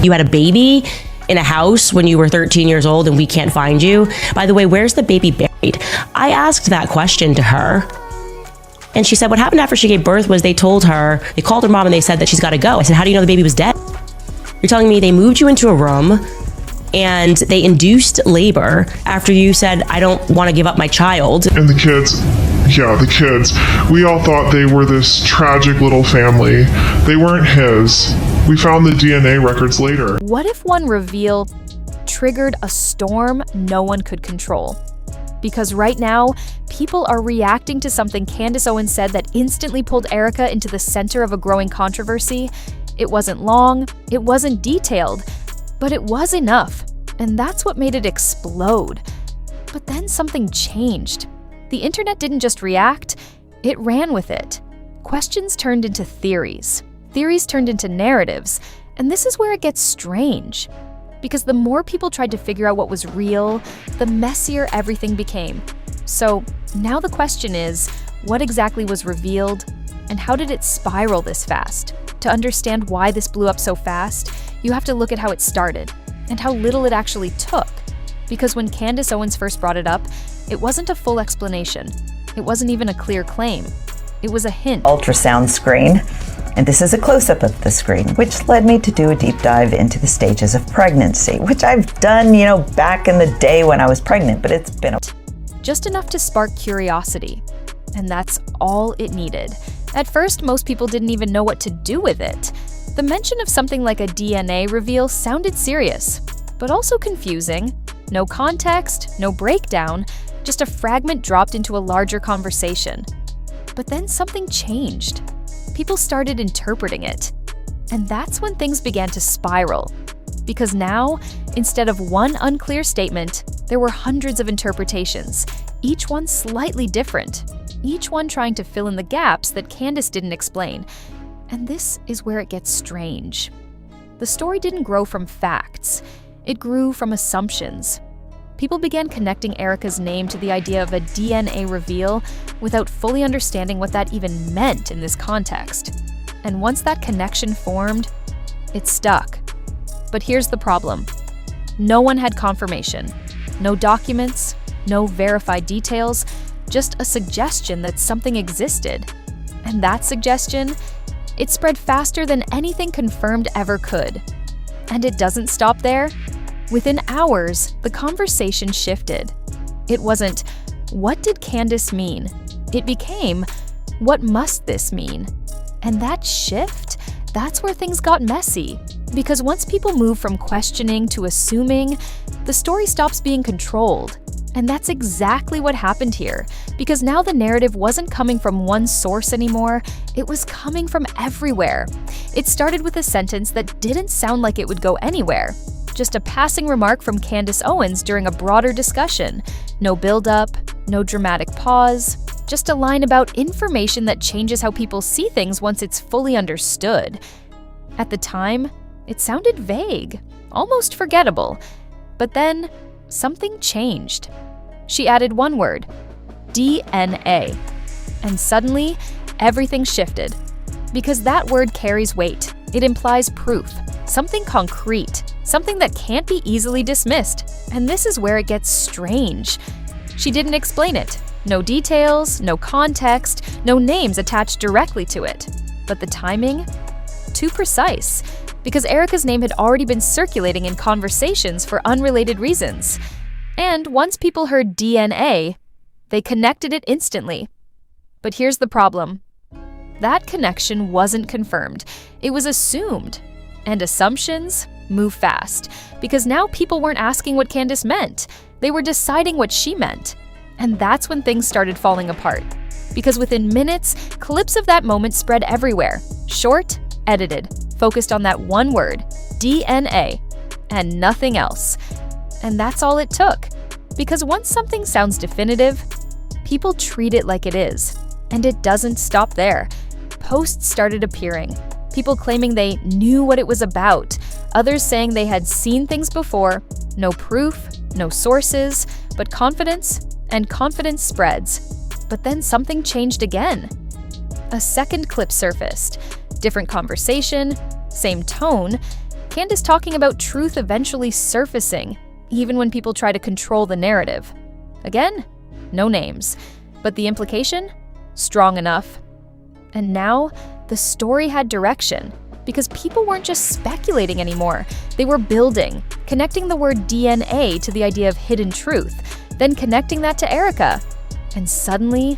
You had a baby in a house when you were 13 years old and we can't find you. By the way, where's the baby buried? I asked that question to her. And she said what happened after she gave birth was they called her mom and they said that she's got to go. I said, how do you know the baby was dead? You're telling me they moved you into a room and they induced labor after you said, I don't want to give up my child. And the kids, we all thought they were this tragic little family. They weren't his. We found the DNA records later. What if one reveal triggered a storm no one could control? Because right now, people are reacting to something Candace Owens said that instantly pulled Erika into the center of a growing controversy. It wasn't long, it wasn't detailed, but it was enough, and that's what made it explode. But then something changed. The internet didn't just react, it ran with it. Questions turned into theories. Theories turned into narratives, and this is where it gets strange. Because the more people tried to figure out what was real, the messier everything became. So now the question is, what exactly was revealed, and how did it spiral this fast? To understand why this blew up so fast, you have to look at how it started, and how little it actually took. Because when Candace Owens first brought it up, it wasn't a full explanation. It wasn't even a clear claim. It was a hint. Ultrasound screen. And this is a close-up of the screen, which led me to do a deep dive into the stages of pregnancy, which I've done, back in the day when I was pregnant, but it's been just enough to spark curiosity. And that's all it needed. At first, most people didn't even know what to do with it. The mention of something like a DNA reveal sounded serious, but also confusing. No context, no breakdown, just a fragment dropped into a larger conversation. But then something changed. People started interpreting it. And that's when things began to spiral. Because now, instead of one unclear statement, there were hundreds of interpretations, each one slightly different, each one trying to fill in the gaps that Candace didn't explain. And this is where it gets strange. The story didn't grow from facts, it grew from assumptions. People began connecting Erika's name to the idea of a DNA reveal without fully understanding what that even meant in this context. And once that connection formed, it stuck. But here's the problem. No one had confirmation. No documents, no verified details, just a suggestion that something existed. And that suggestion, it spread faster than anything confirmed ever could. And it doesn't stop there. Within hours, the conversation shifted. It wasn't, what did Candace mean? It became, what must this mean? And that shift, that's where things got messy. Because once people move from questioning to assuming, the story stops being controlled. And that's exactly what happened here. Because now the narrative wasn't coming from one source anymore, it was coming from everywhere. It started with a sentence that didn't sound like it would go anywhere. Just a passing remark from Candace Owens during a broader discussion. No build-up, no dramatic pause, just a line about information that changes how people see things once it's fully understood. At the time, it sounded vague, almost forgettable. But then, something changed. She added one word, DNA. And suddenly, everything shifted. Because that word carries weight. It implies proof, something concrete, something that can't be easily dismissed. And this is where it gets strange. She didn't explain it. No details, no context, no names attached directly to it. But the timing? Too precise. Because Erika's name had already been circulating in conversations for unrelated reasons. And once people heard DNA, they connected it instantly. But here's the problem. That connection wasn't confirmed. It was assumed. And assumptions move fast. Because now people weren't asking what Candace meant. They were deciding what she meant. And that's when things started falling apart. Because within minutes, clips of that moment spread everywhere. Short, edited, focused on that one word, DNA, and nothing else. And that's all it took. Because once something sounds definitive, people treat it like it is. And it doesn't stop there. Posts started appearing. People claiming they knew what it was about. Others saying they had seen things before. No proof, no sources, but confidence, and confidence spreads. But then something changed again. A second clip surfaced. Different conversation, same tone. Candace talking about truth eventually surfacing, even when people try to control the narrative. Again, no names, but the implication? Strong enough. And now, the story had direction, because people weren't just speculating anymore. They were building, connecting the word DNA to the idea of hidden truth, then connecting that to Erika. And suddenly,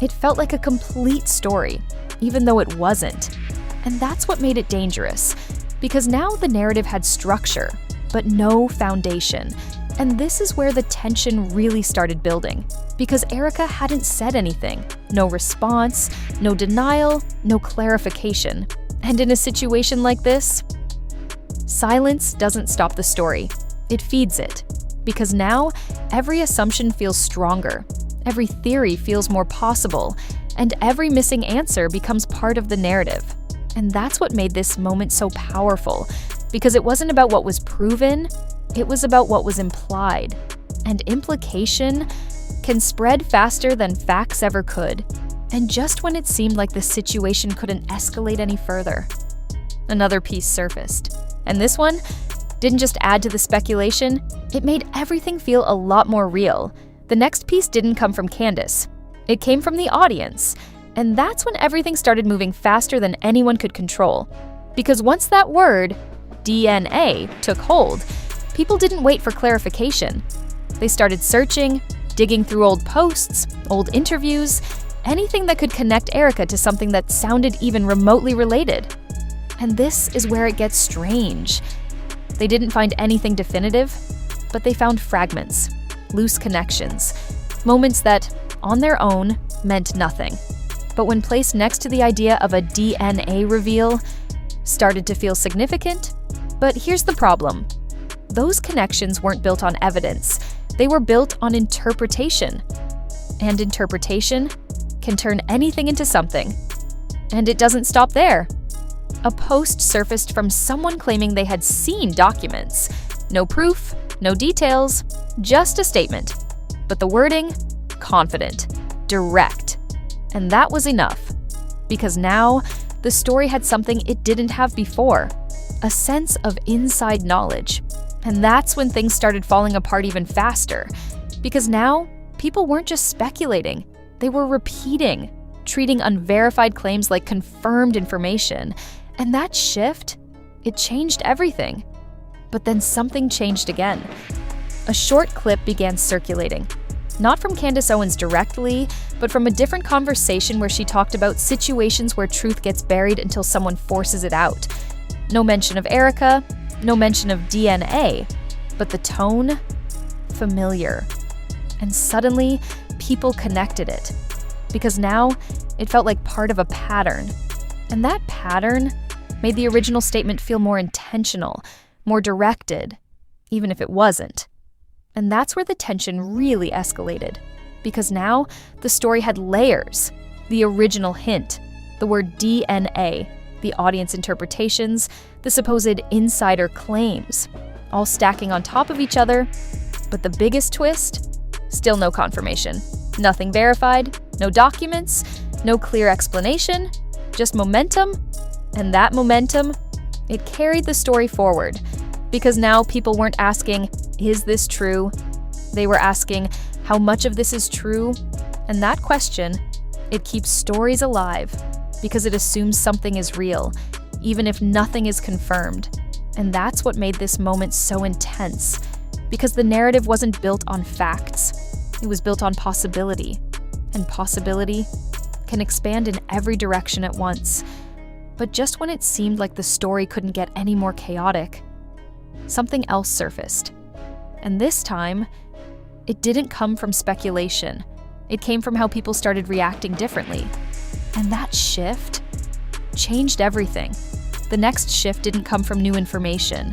it felt like a complete story, even though it wasn't. And that's what made it dangerous, because now the narrative had structure, but no foundation. And this is where the tension really started building, because Erika hadn't said anything. No response, no denial, no clarification. And in a situation like this, silence doesn't stop the story. It feeds it. Because now, every assumption feels stronger, every theory feels more possible, and every missing answer becomes part of the narrative. And that's what made this moment so powerful, because it wasn't about what was proven, it was about what was implied. And implication can spread faster than facts ever could. And just when it seemed like the situation couldn't escalate any further, another piece surfaced. And this one didn't just add to the speculation, it made everything feel a lot more real. The next piece didn't come from Candace. It came from the audience. And that's when everything started moving faster than anyone could control. Because once that word, DNA, took hold, people didn't wait for clarification. They started searching, digging through old posts, old interviews, anything that could connect Erika to something that sounded even remotely related. And this is where it gets strange. They didn't find anything definitive, but they found fragments, loose connections, moments that, on their own, meant nothing. But when placed next to the idea of a DNA reveal, started to feel significant. But here's the problem. Those connections weren't built on evidence. They were built on interpretation. And interpretation can turn anything into something. And it doesn't stop there. A post surfaced from someone claiming they had seen documents. No proof, no details, just a statement. But the wording? Confident, direct. And that was enough. Because now, the story had something it didn't have before. A sense of inside knowledge. And that's when things started falling apart even faster. Because now, people weren't just speculating. They were repeating, treating unverified claims like confirmed information. And that shift, it changed everything. But then something changed again. A short clip began circulating. Not from Candace Owens directly, but from a different conversation where she talked about situations where truth gets buried until someone forces it out. No mention of Erika, no mention of DNA, but the tone, familiar. And suddenly, people connected it. Because now, it felt like part of a pattern. And that pattern made the original statement feel more intentional, more directed, even if it wasn't. And that's where the tension really escalated. Because now, the story had layers. The original hint, the word DNA, the audience interpretations, the supposed insider claims, all stacking on top of each other. But the biggest twist? Still no confirmation. Nothing verified, no documents, no clear explanation, just momentum. And that momentum, it carried the story forward. Because now people weren't asking, is this true? They were asking, how much of this is true? And that question, it keeps stories alive because it assumes something is real, even if nothing is confirmed. And that's what made this moment so intense, because the narrative wasn't built on facts. It was built on possibility. And possibility can expand in every direction at once. But just when it seemed like the story couldn't get any more chaotic, something else surfaced. And this time, it didn't come from speculation. It came from how people started reacting differently. And that shift changed everything. The next shift didn't come from new information.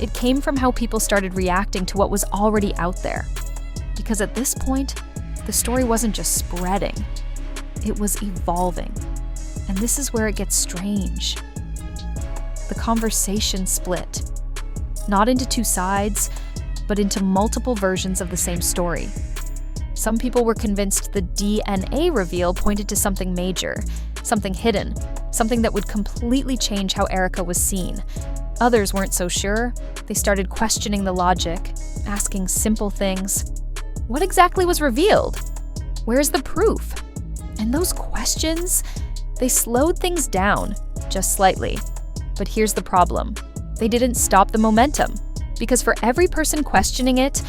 It came from how people started reacting to what was already out there. Because at this point, the story wasn't just spreading, it was evolving. And this is where it gets strange. The conversation split. Not into two sides, but into multiple versions of the same story. Some people were convinced the DNA reveal pointed to something major, something hidden, something that would completely change how Erika was seen. Others weren't so sure. They started questioning the logic, asking simple things. What exactly was revealed? Where's the proof? And those questions, they slowed things down, just slightly. But here's the problem. They didn't stop the momentum, because for every person questioning it,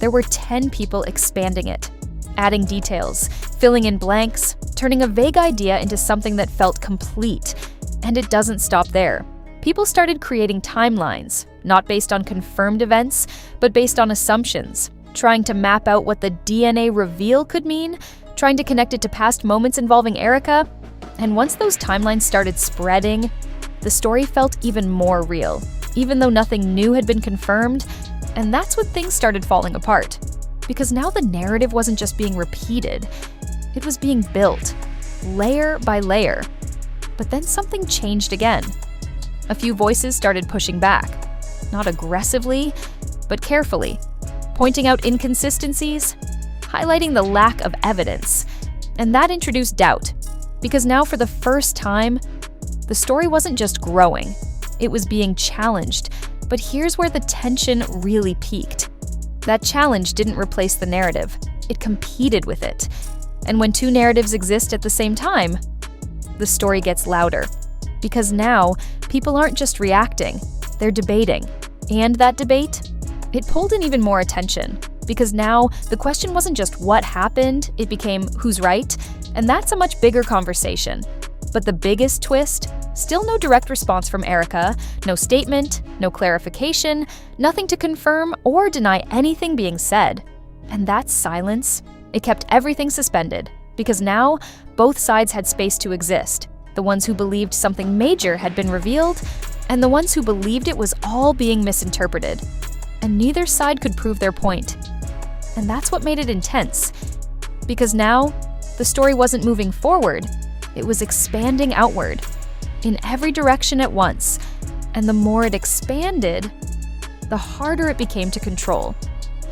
there were 10 people expanding it, adding details, filling in blanks, turning a vague idea into something that felt complete. And it doesn't stop there. People started creating timelines, not based on confirmed events, but based on assumptions, trying to map out what the DNA reveal could mean, trying to connect it to past moments involving Erika. And once those timelines started spreading, the story felt even more real, even though nothing new had been confirmed. And that's when things started falling apart. Because now the narrative wasn't just being repeated, it was being built, layer by layer. But then something changed again. A few voices started pushing back, not aggressively, but carefully, pointing out inconsistencies, highlighting the lack of evidence. And that introduced doubt, because now for the first time, the story wasn't just growing, it was being challenged. But here's where the tension really peaked. That challenge didn't replace the narrative, it competed with it. And when two narratives exist at the same time, the story gets louder. Because now, people aren't just reacting, they're debating. And that debate, it pulled in even more attention. Because now, the question wasn't just what happened, it became who's right, and that's a much bigger conversation. But the biggest twist, still no direct response from Erika, no statement, no clarification, nothing to confirm or deny anything being said. And that silence, it kept everything suspended, because now both sides had space to exist. The ones who believed something major had been revealed, and the ones who believed it was all being misinterpreted. And neither side could prove their point. And that's what made it intense. Because now, the story wasn't moving forward, it was expanding outward, in every direction at once. And the more it expanded, the harder it became to control.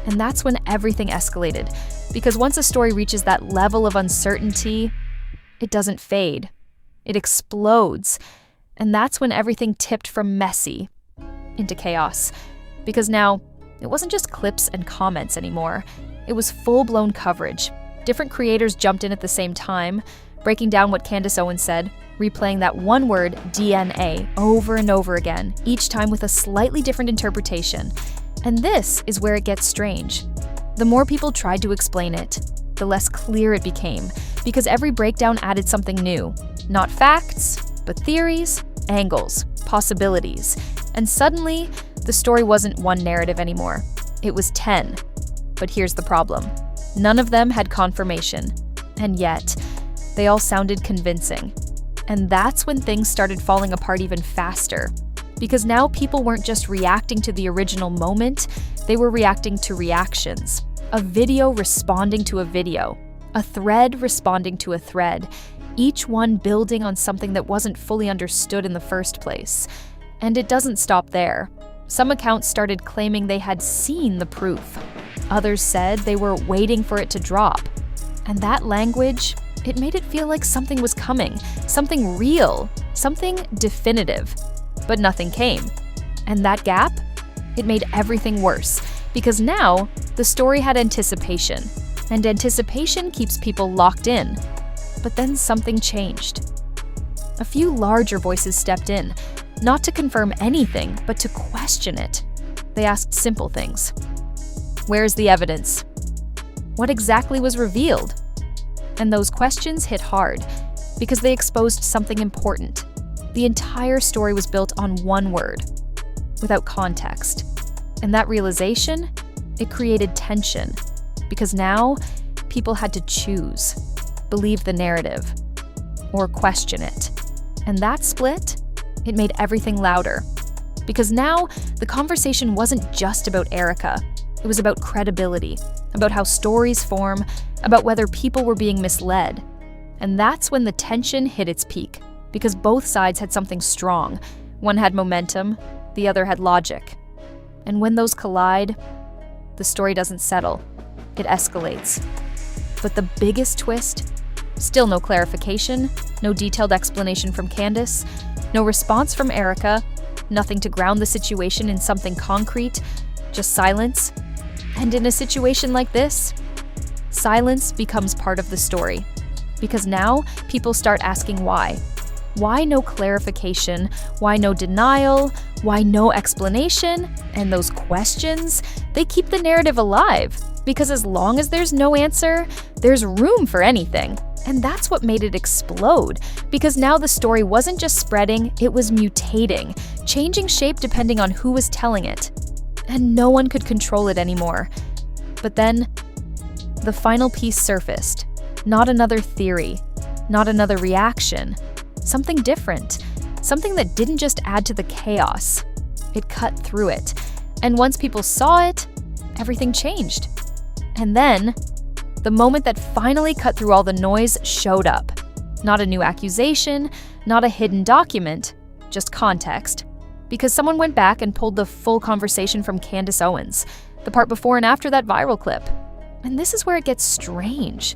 And that's when everything escalated. Because once a story reaches that level of uncertainty, it doesn't fade. It explodes. And that's when everything tipped from messy into chaos. Because now, it wasn't just clips and comments anymore. It was full-blown coverage. Different creators jumped in at the same time, breaking down what Candace Owens said, replaying that one word, DNA, over and over again, each time with a slightly different interpretation. And this is where it gets strange. The more people tried to explain it, the less clear it became, because every breakdown added something new. Not facts, but theories, angles, possibilities. And suddenly, the story wasn't one narrative anymore. It was 10. But here's the problem. None of them had confirmation. And yet, they all sounded convincing. And that's when things started falling apart even faster. Because now people weren't just reacting to the original moment, they were reacting to reactions. A video responding to a video. A thread responding to a thread. Each one building on something that wasn't fully understood in the first place. And it doesn't stop there. Some accounts started claiming they had seen the proof. Others said they were waiting for it to drop. And that language, it made it feel like something was coming, something real, something definitive. But nothing came. And that gap, it made everything worse, because now the story had anticipation, and anticipation keeps people locked in. But then something changed. A few larger voices stepped in, not to confirm anything, but to question it. They asked simple things. Where's the evidence? What exactly was revealed? And those questions hit hard, because they exposed something important. The entire story was built on one word, without context. And that realization, it created tension, because now people had to choose, believe the narrative, or question it. And that split, it made everything louder. Because now, the conversation wasn't just about Erika. It was about credibility, about how stories form, about whether people were being misled. And that's when the tension hit its peak, because both sides had something strong. One had momentum, the other had logic. And when those collide, the story doesn't settle. It escalates. But the biggest twist? Still no clarification, no detailed explanation from Candace, no response from Erika, nothing to ground the situation in something concrete, just silence. And in a situation like this, silence becomes part of the story. Because now people start asking why. Why no clarification? Why no denial? Why no explanation? And those questions, they keep the narrative alive. Because as long as there's no answer, there's room for anything. And that's what made it explode. Because now the story wasn't just spreading, it was mutating, changing shape depending on who was telling it. And no one could control it anymore. But then, the final piece surfaced. Not another theory, not another reaction. Something different. Something that didn't just add to the chaos. It cut through it. And once people saw it, everything changed. And then, the moment that finally cut through all the noise showed up. Not a new accusation, not a hidden document, just context. Because someone went back and pulled the full conversation from Candace Owens, the part before and after that viral clip. And this is where it gets strange.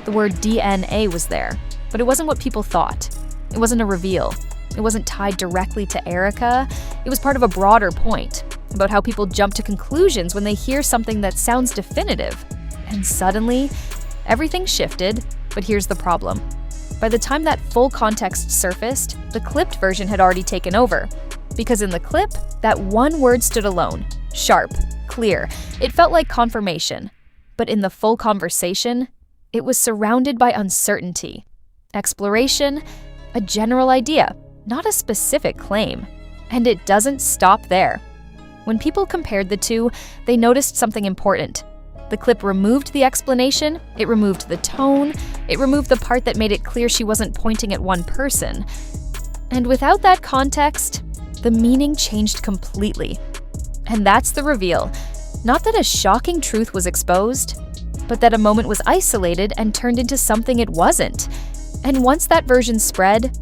The word DNA was there, but it wasn't what people thought. It wasn't a reveal. It wasn't tied directly to Erika. It was part of a broader point about how people jump to conclusions when they hear something that sounds definitive. And suddenly, everything shifted, but here's the problem. By the time that full context surfaced, the clipped version had already taken over. Because in the clip, that one word stood alone. Sharp, clear. It felt like confirmation. But in the full conversation, it was surrounded by uncertainty, exploration, a general idea, not a specific claim. And it doesn't stop there. When people compared the two, they noticed something important. The clip removed the explanation, it removed the tone, it removed the part that made it clear she wasn't pointing at one person. And without that context, the meaning changed completely. And that's the reveal. Not that a shocking truth was exposed, but that a moment was isolated and turned into something it wasn't. And once that version spread,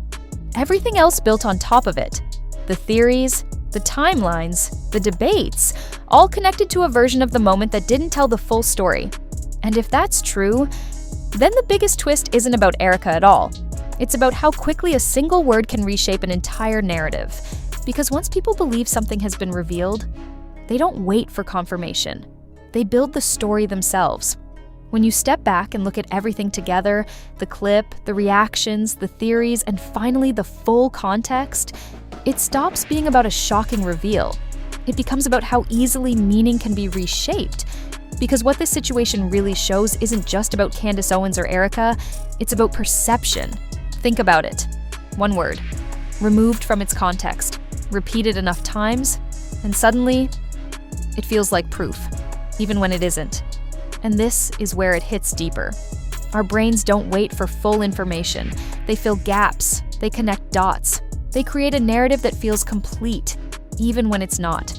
everything else built on top of it. The theories, the timelines, the debates, all connected to a version of the moment that didn't tell the full story. And if that's true, then the biggest twist isn't about Erika at all. It's about how quickly a single word can reshape an entire narrative. Because once people believe something has been revealed, they don't wait for confirmation. They build the story themselves. When you step back and look at everything together, the clip, the reactions, the theories, and finally the full context, it stops being about a shocking reveal. It becomes about how easily meaning can be reshaped. Because what this situation really shows isn't just about Candace Owens or Erika, it's about perception. Think about it. One word. Removed from its context. Repeated enough times, and suddenly, it feels like proof, even when it isn't. And this is where it hits deeper. Our brains don't wait for full information. They fill gaps, they connect dots. They create a narrative that feels complete, even when it's not.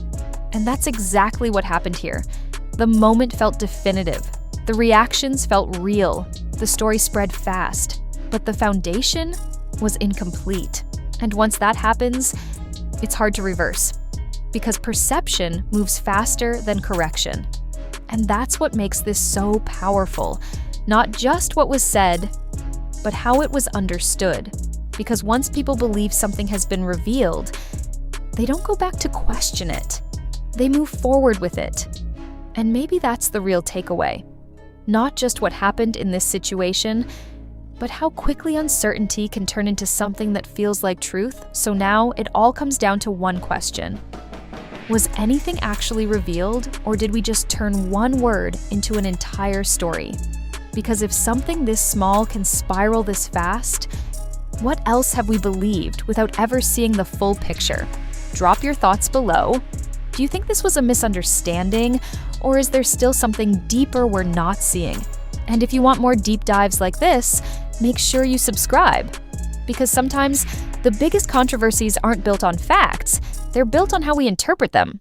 And that's exactly what happened here. The moment felt definitive. The reactions felt real. The story spread fast. But the foundation was incomplete. And once that happens, it's hard to reverse. Because perception moves faster than correction. And that's what makes this so powerful. Not just what was said, but how it was understood. Because once people believe something has been revealed, they don't go back to question it. They move forward with it. And maybe that's the real takeaway. Not just what happened in this situation, but how quickly uncertainty can turn into something that feels like truth. So now it all comes down to one question. Was anything actually revealed, or did we just turn one word into an entire story? Because if something this small can spiral this fast, what else have we believed without ever seeing the full picture? Drop your thoughts below. Do you think this was a misunderstanding, or is there still something deeper we're not seeing? And if you want more deep dives like this, make sure you subscribe. Because sometimes the biggest controversies aren't built on facts, they're built on how we interpret them.